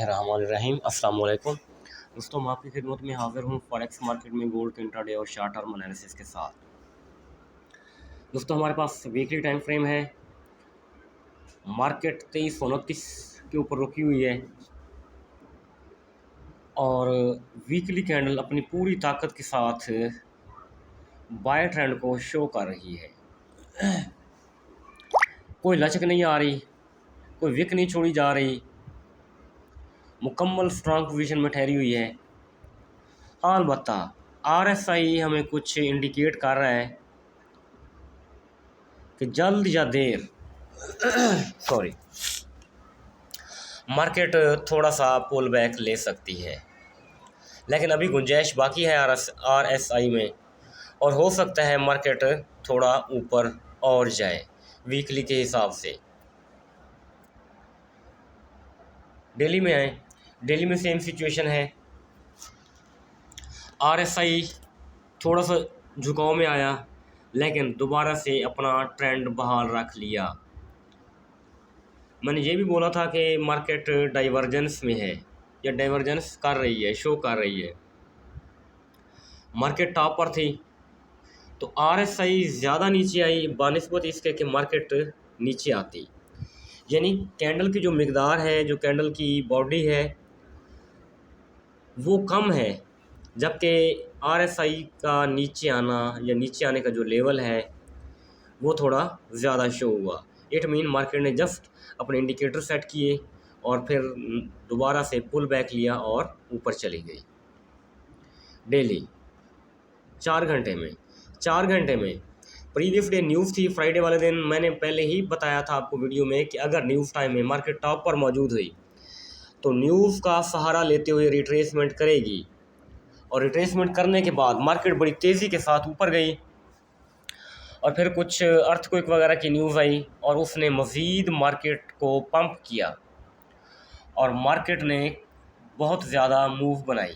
बिस्मिल्लाहिर्रहमानिर्रहीम। अस्सलाम वालेकुम दोस्तों, मैं आपकी खिदमत में हाज़िर हूँ फॉरेक्स मार्केट में गोल्ड के इंट्राडे और शॉर्ट टर्म एनालिसिस के साथ। दोस्तों, हमारे पास वीकली टाइम फ्रेम है। मार्केट 2329 के ऊपर रुकी हुई है और वीकली कैंडल अपनी पूरी ताकत के साथ बाय ट्रेंड को शो कर रही है। कोई लचक नहीं आ रही, कोई विक नहीं छोड़ी जा रही, मुकम्मल स्ट्रॉन्ग पोजीशन में ठहरी हुई है। हाँ, अलबत्ता RSI हमें कुछ इंडिकेट कर रहा है कि जल्द या देर सॉरी मार्केट थोड़ा सा पुल बैक ले सकती है, लेकिन अभी गुंजाइश बाकी है RSI में, और हो सकता है मार्केट थोड़ा ऊपर और जाए वीकली के हिसाब से। दिल्ली में आए, दिल्ली में सेम सिचुएशन है। RSI थोड़ा सा झुकाव में आया, लेकिन दोबारा से अपना ट्रेंड बहाल रख लिया। मैंने ये भी बोला था कि मार्केट डाइवर्जेंस में है या डाइवर्जेंस कर रही है, शो कर रही है। मार्केट टॉप पर थी तो RSI ज़्यादा नीचे आई बानिस्बत इसके कि मार्केट नीचे आती, यानी कैंडल की जो मिकदार है, जो कैंडल की बॉडी है, वो कम है, जबकि RSI का नीचे आना या नीचे आने का जो लेवल है वो थोड़ा ज़्यादा शो हुआ। इट मीन मार्केट ने जस्ट अपने इंडिकेटर सेट किए और फिर दोबारा से पुल बैक लिया और ऊपर चली गई। डेली 4 घंटे में प्रीवियस डे न्यूज़ थी, फ्राइडे वाले दिन मैंने पहले ही बताया था आपको वीडियो में कि अगर न्यूज़ टाइम में मार्केट टॉप पर मौजूद हुई तो न्यूज़ का सहारा लेते हुए रिट्रेसमेंट करेगी, और रिट्रेसमेंट करने के बाद मार्केट बड़ी तेज़ी के साथ ऊपर गई और फिर कुछ अर्थक्वेक वगैरह की न्यूज़ आई और उसने मज़ीद मार्केट को पंप किया और मार्केट ने बहुत ज़्यादा मूव बनाई।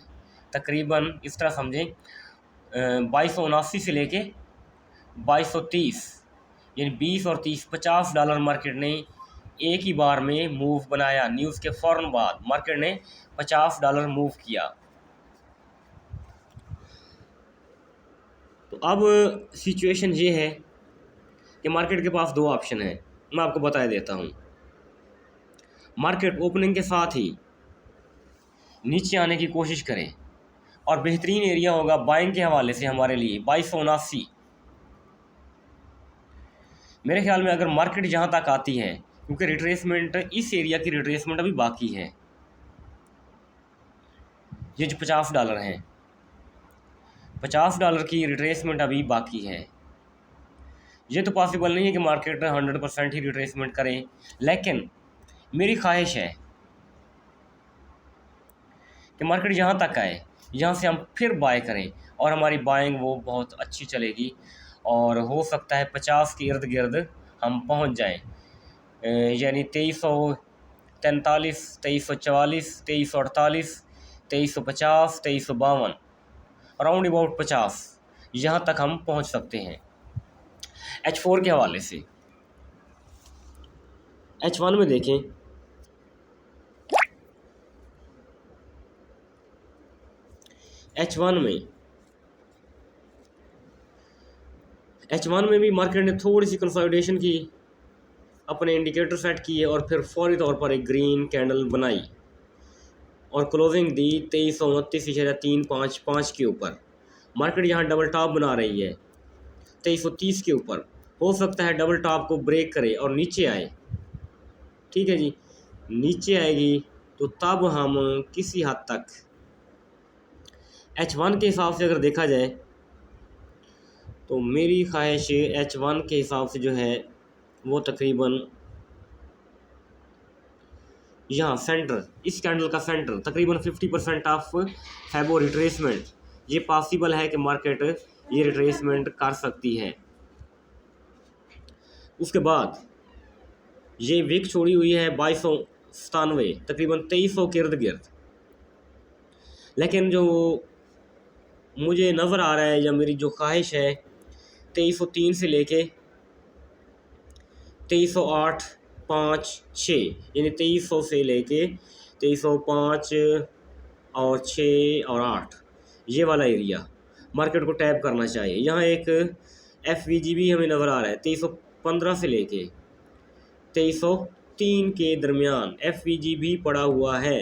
तकरीबन इस तरह समझें 2279 से लेके 2230, यानी 20 और 30 $50 मार्केट ने एक ही बार में मूव बनाया। न्यूज़ के फ़ौरन बाद मार्केट ने $50 मूव किया। तो अब सिचुएशन ये है कि मार्केट के पास दो ऑप्शन है, मैं आपको बता देता हूँ। मार्केट ओपनिंग के साथ ही नीचे आने की कोशिश करें और बेहतरीन एरिया होगा बाइंग के हवाले से हमारे लिए 2279। मेरे ख्याल में अगर मार्केट यहाँ तक आती है, क्योंकि रिट्रेसमेंट, इस एरिया की रिट्रेसमेंट अभी बाकी है, ये जो $50 हैं, $50 की रिट्रेसमेंट अभी बाकी है। ये तो पॉसिबल नहीं है कि मार्केट 100% ही रिट्रेसमेंट करे, लेकिन मेरी ख्वाहिश है कि मार्केट यहाँ तक आए, यहाँ से हम फिर बाय करें और हमारी बाइंग वो बहुत अच्छी चलेगी और हो सकता है 50 के इर्द गिर्द हम पहुँच जाएं, यानी 2343, 2344, 2348, 2350, 2352, अराउंड अबाउट 50, यहाँ तक हम पहुँच सकते हैं। H4 के हवाले से H1 में देखें, H1 में भी मार्केट ने थोड़ी सी कंसोलिडेशन की, अपने इंडिकेटर सेट किए और फिर फौरी तौर पर एक ग्रीन कैंडल बनाई और क्लोजिंग दी 2329.355 के ऊपर। मार्केट यहाँ डबल टॉप बना रही है 2330 के ऊपर। हो सकता है डबल टॉप को ब्रेक करे और नीचे आए। ठीक है जी, नीचे आएगी तो तब हम किसी हद तक H1 के हिसाब से अगर देखा जाए तो मेरी ख्वाहिश H1 के हिसाब से जो है वो तकरीबन यहाँ सेंटर, इस कैंडल का सेंटर तकरीबन 50% ऑफ है वो रिट्रेसमेंट। ये पॉसिबल है कि मार्केट ये रिट्रेसमेंट कर सकती है। उसके बाद ये विक छोड़ी हुई है 2297, तकरीबन 2300 के इर्द गिर्द, लेकिन जो मुझे नज़र आ रहा है या मेरी जो ख्वाहिश है 2303 से लेके 2308.56, यानी 2300 से लेके 2305 और 6 और 8, ये वाला एरिया मार्केट को टैप करना चाहिए। यहाँ एक FVG भी हमें नज़र आ रहा है 2315 से लेके 2303 के दरमियान FVG भी पड़ा हुआ है।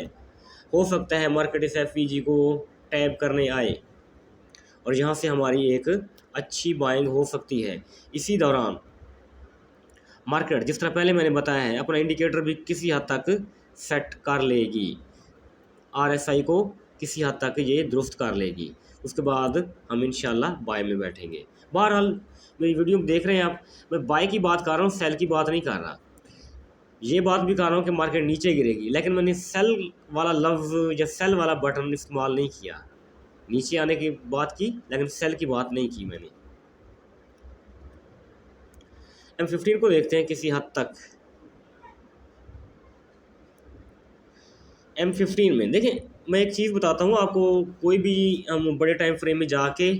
हो सकता है मार्केट इस FVG को टैप करने आए और यहाँ से हमारी एक अच्छी बाइंग हो सकती है। इसी दौरान मार्केट जिस तरह पहले मैंने बताया है अपना इंडिकेटर भी किसी हद तक सेट कर लेगी, RSI को किसी हद तक ये दुरुस्त कर लेगी, उसके बाद हम इंशाल्लाह बाय में बैठेंगे। बहरहाल मेरी वीडियो में देख रहे हैं आप, मैं बाय की बात कर रहा हूँ, सेल की बात नहीं कर रहा। ये बात भी कर रहा हूँ कि मार्केट नीचे गिरेगी, लेकिन मैंने सेल वाला लफ्ज़ या सेल वाला बटन इस्तेमाल नहीं किया। नीचे आने की बात की लेकिन सेल की बात नहीं की मैंने। M15 को देखते हैं किसी हद तक। M15 में देखें, मैं एक चीज़ बताता हूँ आपको, कोई भी हम बड़े टाइम फ्रेम में जाके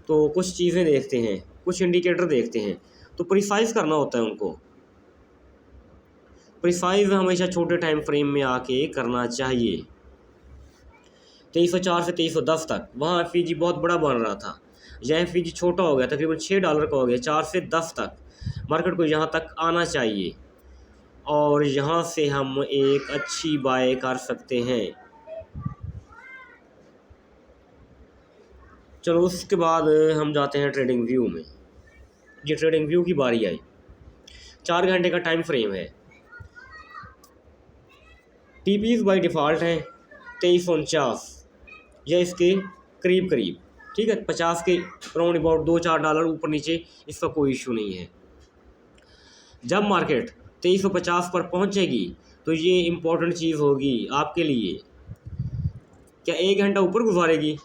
तो कुछ चीज़ें देखते हैं, कुछ इंडिकेटर देखते हैं, तो प्रिसाइज़ करना होता है उनको। प्रिसाइज़ हमेशा छोटे टाइम फ्रेम में आके करना चाहिए। 2304 से 2310 तक वहाँ FVG बहुत बड़ा बन रहा था, यहाँ FVG छोटा हो गया, तकरीबन $6 का हो गया। 4 से 10 तक मार्केट को यहाँ तक आना चाहिए और यहाँ से हम एक अच्छी बाय कर सकते हैं। चलो उसके बाद हम जाते हैं ट्रेडिंग व्यू में। ये ट्रेडिंग व्यू की बारी आई, 4 घंटे का टाइम फ्रेम है। TPs बाई डिफ़ॉल्ट हैं 2349 या इसके करीब करीब, ठीक है, 50 के राउंड अबाउट $2-4 ऊपर नीचे, इसका कोई इशू नहीं है। जब मार्केट 2350 पर पहुंचेगी तो ये इम्पोर्टेंट चीज़ होगी आपके लिए, क्या 1 घंटा ऊपर गुजारेगी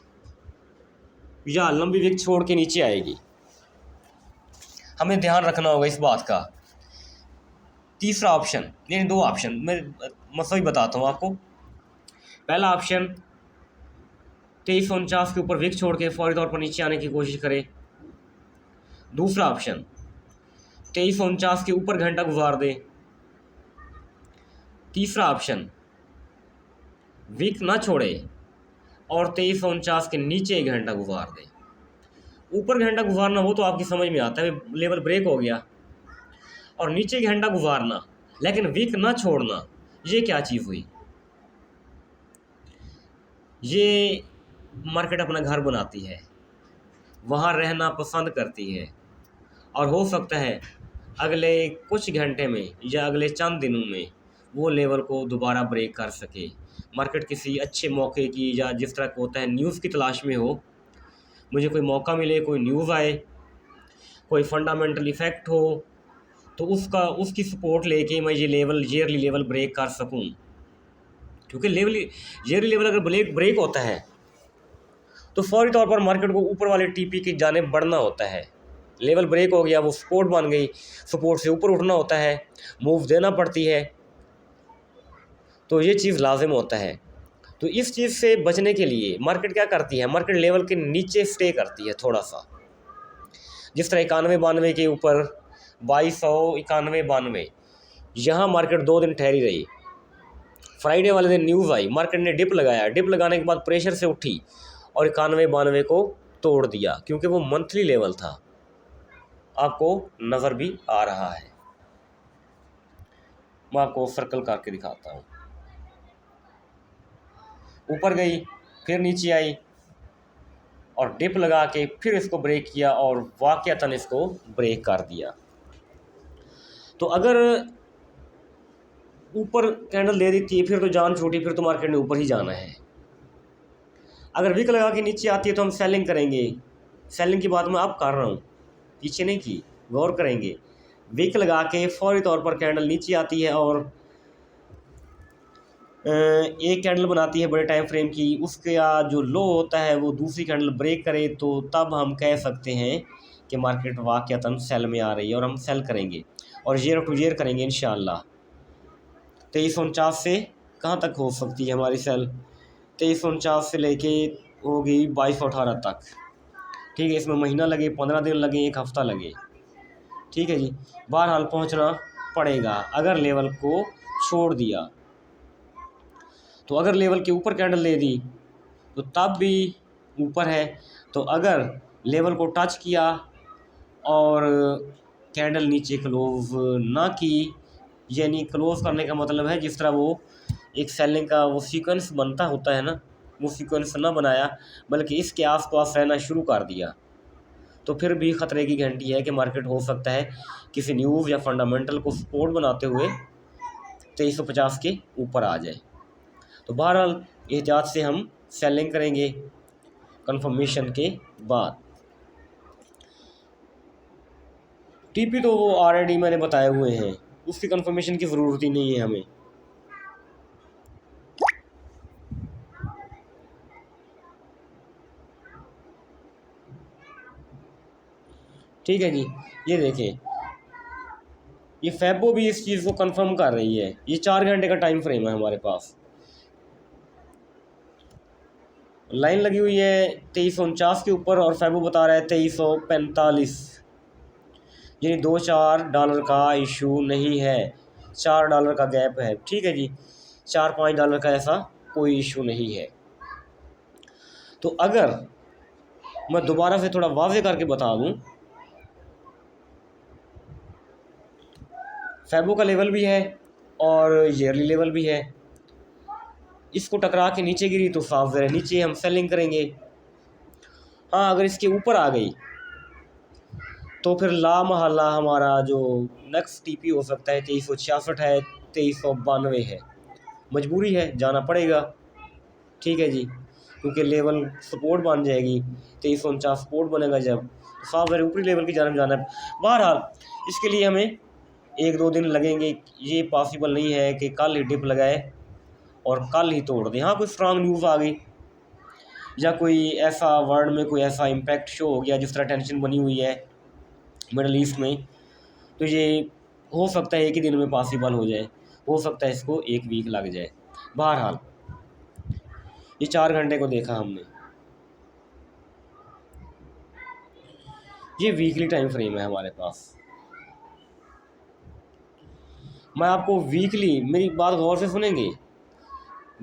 या लंबी विक छोड़ के नीचे आएगी, हमें ध्यान रखना होगा इस बात का। तीसरा ऑप्शन, यानी 2 ऑप्शन मैं मसला ही बताता हूँ आपको। पहला ऑप्शन 2349 के ऊपर विक छोड़ के फौरी तौर पर नीचे आने की कोशिश करे। दूसरा ऑप्शन 2349 के ऊपर घंटा गुजार दे। तीसरा ऑप्शन विक ना छोड़े और 2349 के नीचे 1 घंटा गुजार दे। ऊपर घंटा गुजारना वो तो आपकी समझ में आता है, लेवल ब्रेक हो गया, और नीचे घंटा गुजारना लेकिन विक ना छोड़ना, ये क्या चीज़ हुई। ये मार्केट अपना घर बनाती है, वहाँ रहना पसंद करती है और हो सकता है अगले कुछ घंटे में या अगले चंद दिनों में वो लेवल को दोबारा ब्रेक कर सके। मार्केट किसी अच्छे मौके की, या जिस तरह का होता है न्यूज़ की तलाश में हो, मुझे कोई मौका मिले, कोई न्यूज़ आए, कोई फंडामेंटल इफ़ेक्ट हो, तो उसकी सपोर्ट लेके मैं ये ईयरली लेवल ब्रेक कर सकूं। क्योंकि ईयरली लेवल अगर ब्रेक होता है तो फौरी तौर पर मार्केट को ऊपर वाले TP की जानिब बढ़ना होता है। लेवल ब्रेक हो गया, वो सपोर्ट बन गई, सपोर्ट से ऊपर उठना होता है, मूव देना पड़ती है, तो ये चीज़ लाजिम होता है। तो इस चीज़ से बचने के लिए मार्केट क्या करती है, मार्केट लेवल के नीचे स्टे करती है थोड़ा सा, जिस तरह 91-92 के ऊपर 2291-92, यहाँ मार्केट 2 दिन ठहरी रही। फ्राइडे वाले दिन न्यूज़ आई, मार्केट ने डिप लगाया, डिप लगाने के बाद प्रेशर से उठी और 91-92 को तोड़ दिया, क्योंकि वो मंथली लेवल था, आपको नज़र भी आ रहा है। मैं आपको सर्कल करके दिखाता हूँ। ऊपर गई, फिर नीचे आई और डिप लगा के फिर इसको ब्रेक किया और वाक़यातन इसको ब्रेक कर दिया। तो अगर ऊपर कैंडल दे देती है फिर तो जान छूटी, फिर तो मार्केट ने ऊपर ही जाना है। अगर विक लगा के नीचे आती है तो हम सेलिंग करेंगे। सेलिंग की बात मैं अब कर रहा हूँ, पीछे नहीं की, गौर करेंगे। विक लगा के फौरी तौर पर कैंडल नीचे आती है और एक कैंडल बनाती है बड़े टाइम फ्रेम की, उसका जो लो होता है वो दूसरी कैंडल ब्रेक करे, तो तब हम कह सकते हैं कि मार्केट वाक़यातन सेल में आ रही है और हम सेल करेंगे और ईयर टू ईयर करेंगे इंशाअल्लाह। 2349 से कहाँ तक हो सकती है हमारी सेल, 2349 से लेके होगी 2218 तक, ठीक है। इसमें महीना लगे, 15 दिन लगे, 1 हफ़्ता लगे, ठीक है जी। बहरहाल पहुँचना पड़ेगा अगर लेवल को छोड़ दिया। तो अगर लेवल के ऊपर कैंडल ले दी तो तब भी ऊपर है। तो अगर लेवल को टच किया और कैंडल नीचे क्लोज ना की, यानी क्लोज करने का मतलब है जिस तरह वो एक सेलिंग का वो सीक्वेंस बनता होता है ना, वो सीक्वेंस ना बनाया बल्कि इसके आसपास रहना शुरू कर दिया, तो फिर भी ख़तरे की घंटी है कि मार्केट हो सकता है किसी न्यूज़ या फंडामेंटल को सपोर्ट बनाते हुए 2350 के ऊपर आ जाए। तो बहरहाल एहतियात से हम सेलिंग करेंगे कंफर्मेशन के बाद। टीपी तो वो ऑलरेडी मैंने बताए हुए हैं, उसकी कंफर्मेशन की ज़रूरत ही नहीं है हमें। ठीक है जी, ये देखें, ये फैबो भी इस चीज़ को कंफर्म कर रही है। ये 4 घंटे का टाइम फ्रेम है हमारे पास, लाइन लगी हुई है 2349 के ऊपर और फैबो बता रहा है 2345, यानी $2-4 का इशू नहीं है, $4 का गैप है। ठीक है जी, $4-5 का ऐसा कोई इशू नहीं है। तो अगर मैं दोबारा से थोड़ा वाज़े करके बता दूं, फैबो का लेवल भी है और ईयरली लेवल भी है, इसको टकरा के नीचे गिरी तो साफ ज़रा नीचे हम सेलिंग करेंगे। हाँ, अगर इसके ऊपर आ गई तो फिर ला महल्ला हमारा जो नेक्स्ट टीपी हो सकता है 2366 है, 2392 है, मजबूरी है, जाना पड़ेगा। ठीक है जी, क्योंकि लेवल सपोर्ट बन जाएगी, 2349 सपोर्ट बनेगा जब, तो साफ ज़रा ऊपरी लेवल की जानब जाना है। बहरहाल इसके लिए हमें 1-2 दिन लगेंगे, ये पॉसिबल नहीं है कि कल ही डिप लगाए और कल ही तोड़ दें। हाँ, कोई स्ट्रांग न्यूज़ आ गई या कोई ऐसा वर्ल्ड में कोई ऐसा इम्पैक्ट शो हो गया, जिस तरह टेंशन बनी हुई है मिडल ईस्ट में, तो ये हो सकता है एक ही दिन में पॉसिबल हो जाए, हो सकता है इसको 1 वीक लग जाए। बहरहाल ये 4 घंटे को देखा हमने, ये वीकली टाइम फ्रेम है हमारे पास। मैं आपको वीकली, मेरी बात गौर से सुनेंगे,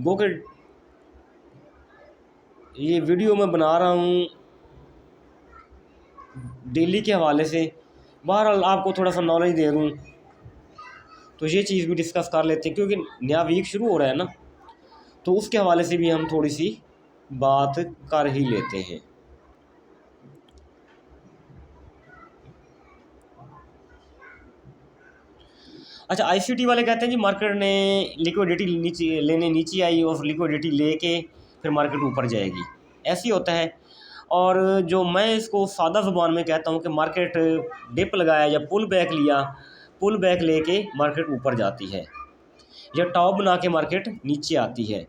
गो के ये वीडियो मैं बना रहा हूँ डेली के हवाले से, बहरहाल आपको थोड़ा सा नॉलेज दे दूँ, तो ये चीज़ भी डिस्कस कर लेते हैं क्योंकि नया वीक शुरू हो रहा है ना, तो उसके हवाले से भी हम थोड़ी सी बात कर ही लेते हैं। अच्छा, आईसीटी वाले कहते हैं जी मार्केट ने लिक्विडिटी नीचे आई और लिक्विडिटी लेके फिर मार्केट ऊपर जाएगी, ऐसे ही होता है। और जो मैं इसको सादा ज़ुबान में कहता हूँ कि मार्केट डिप लगाया या पुल बैक लिया, पुल बैक लेके मार्केट ऊपर जाती है या टॉप बना के मार्केट नीचे आती है।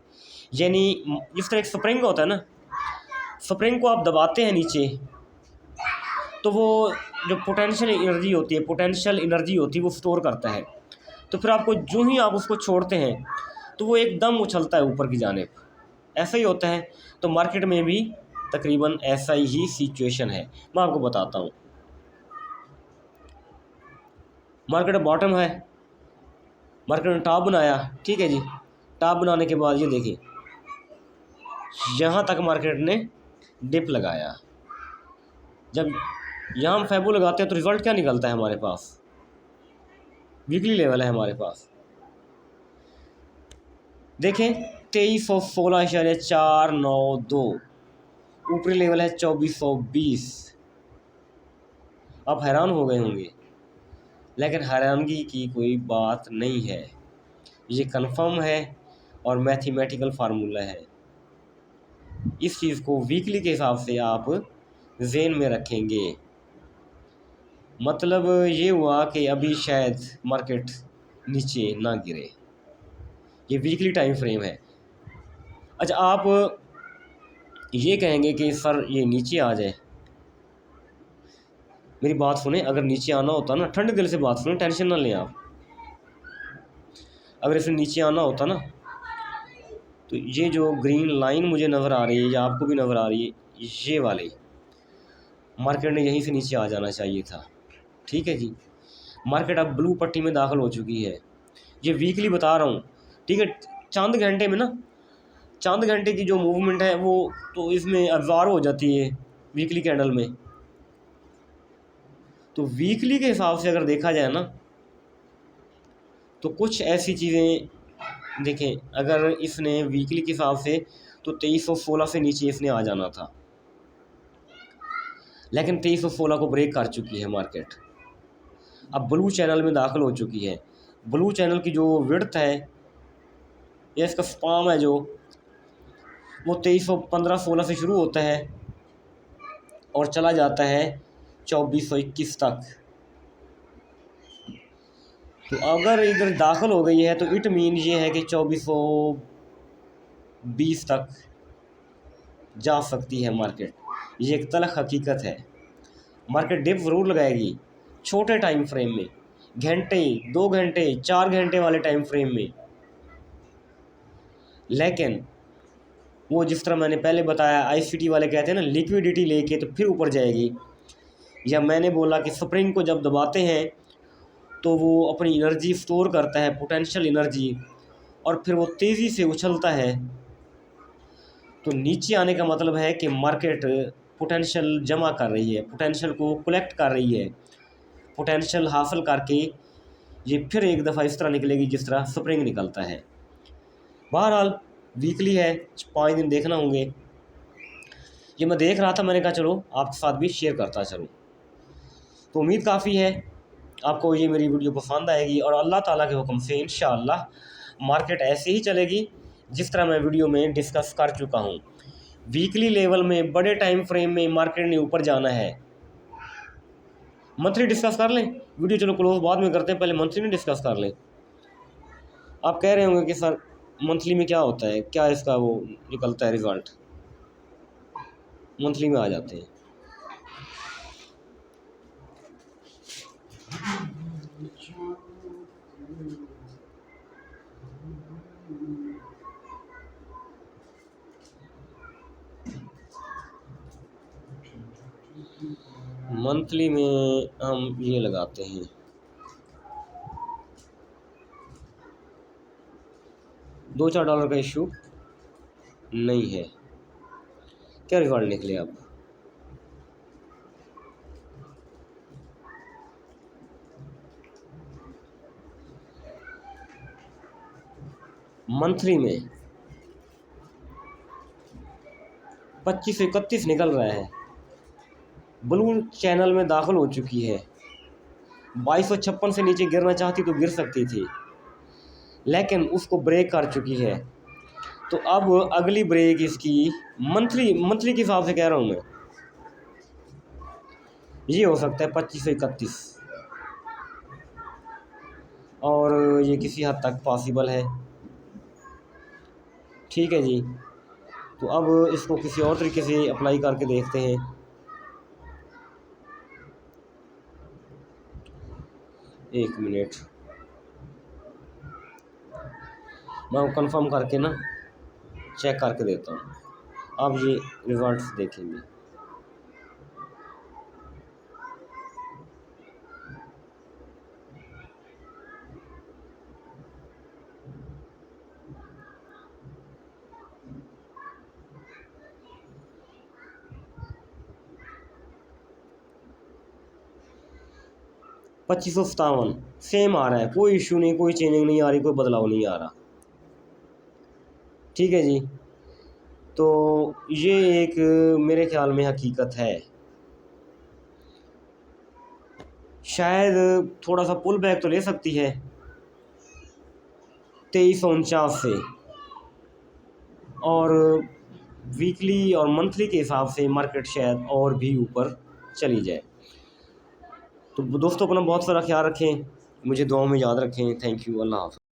यानी जिस तरह एक स्प्रिंग होता है ना, स्प्रिंग को आप दबाते हैं नीचे तो वो जो पोटेंशियल एनर्जी होती है वो स्टोर करता है, तो फिर आपको जो ही आप उसको छोड़ते हैं तो वो एकदम उछलता है ऊपर की जानिब, ऐसा ही होता है। तो मार्केट में भी तकरीबन ऐसा ही सिचुएशन है। मैं आपको बताता हूँ, मार्केट बॉटम है, मार्केट ने टॉप बनाया, ठीक है जी, टॉप बनाने के बाद ये देखिए यहाँ तक मार्केट ने डिप लगाया। जब यहाँ हम फैबो लगाते हैं तो रिज़ल्ट क्या निकलता है हमारे पास, वीकली लेवल है हमारे पास, देखें 2316.492, ऊपरी लेवल है 2420। आप हैरान हो गए होंगे, लेकिन हैरानगी की कोई बात नहीं है, ये कंफर्म है और मैथमेटिकल फार्मूला है। इस चीज़ को वीकली के हिसाब से आप ज़हन में रखेंगे। मतलब ये हुआ कि अभी शायद मार्केट नीचे ना गिरे, ये वीकली टाइम फ्रेम है। अच्छा, आप ये कहेंगे कि सर ये नीचे आ जाए, मेरी बात सुने, अगर नीचे आना होता ना, ठंडे दिल से बात सुने, टेंशन ना लें आप, अगर इसे नीचे आना होता ना तो ये जो ग्रीन लाइन मुझे नज़र आ रही है या आपको भी नज़र आ रही है, ये वाले मार्केट ने यहीं से नीचे आ जाना चाहिए था। ठीक है जी, मार्केट अब ब्लू पट्टी में दाखिल हो चुकी है, ये वीकली बता रहा हूँ। ठीक है, चंद घंटे में ना चंद घंटे की जो मूवमेंट है वो तो इसमें एब्जॉर्ब हो जाती है वीकली कैंडल में। तो वीकली के हिसाब से अगर देखा जाए ना, तो कुछ ऐसी चीज़ें देखें, अगर इसने वीकली के हिसाब से तो 2316 से नीचे इसने आ जाना था, लेकिन 2316 को ब्रेक कर चुकी है मार्केट। अब ब्लू चैनल में दाखिल हो चुकी है। ब्लू चैनल की जो विड्थ है या इसका स्पाम है जो, वो 2315-16 से शुरू होता है और चला जाता है 2421 तक। तो अगर इधर दाखिल हो गई है तो इट मीन ये है कि 2420 तक जा सकती है मार्केट। ये एक तल्ख हकीकत है। मार्केट डिप ज़रूर लगाएगी छोटे टाइम फ्रेम में, घंटे, 2 घंटे, 4 घंटे वाले टाइम फ्रेम में, लेकिन वो जिस तरह मैंने पहले बताया, आईसीटी वाले कहते हैं ना लिक्विडिटी लेके तो फिर ऊपर जाएगी। या मैंने बोला कि स्प्रिंग को जब दबाते हैं तो वो अपनी एनर्जी स्टोर करता है, पोटेंशियल एनर्जी, और फिर वो तेज़ी से उछलता है। तो नीचे आने का मतलब है कि मार्केट पोटेंशियल जमा कर रही है, पोटेंशियल को कलेक्ट कर रही है, पोटेंशियल हासिल करके ये फिर एक दफ़ा इस तरह निकलेगी जिस तरह स्प्रिंग निकलता है। बहरहाल वीकली है, 5 दिन देखना होंगे। ये मैं देख रहा था, मैंने कहा चलो आपके साथ भी शेयर करता चलूँ। तो उम्मीद काफ़ी है आपको ये मेरी वीडियो पसंद आएगी, और अल्लाह ताला के हुक्म से इंशाअल्लाह मार्केट ऐसे ही चलेगी जिस तरह मैं वीडियो में डिस्कस कर चुका हूँ। वीकली लेवल में बड़े टाइम फ्रेम में मार्केट ने ऊपर जाना है। मंथली डिस्कस कर लें, वीडियो चलो क्लोज बाद में करते हैं, पहले मंथली में डिस्कस कर लें। आप कह रहे होंगे कि सर मंथली में क्या होता है, क्या इसका वो निकलता है रिज़ल्ट। मंथली में आ जाते हैं। मंथली में हम ये लगाते हैं, $2-4 का इशू नहीं है। क्या रिजल्ट निकले अब? मंथली में 25 से 31 निकल रहा है। ब्लू चैनल में दाखिल हो चुकी है। 2256 से नीचे गिरना चाहती तो गिर सकती थी, लेकिन उसको ब्रेक कर चुकी है। तो अब अगली ब्रेक इसकी मंथली के हिसाब से कह रहा हूँ मैं, ये हो सकता है 25 से 31, और ये किसी हद तक पॉसिबल है। ठीक है जी, तो अब इसको किसी और तरीके से अप्लाई करके देखते हैं। एक मिनट, मैं कंफर्म करके ना चेक करके देता हूँ, आप ये रिजल्ट्स देखेंगे। $2557 सेम आ रहा है, कोई इशू नहीं, कोई चेंजिंग नहीं आ रही, कोई बदलाव नहीं आ रहा। ठीक है जी, तो ये एक मेरे ख्याल में हकीकत है। शायद थोड़ा सा पुल बैक तो ले सकती है 2349 से, और वीकली और मंथली के हिसाब से मार्केट शायद और भी ऊपर चली जाए। तो दोस्तों अपना बहुत सारा ख्याल रखें, मुझे दुआओं में याद रखें। थैंक यू, अल्लाह हाफ़िज़।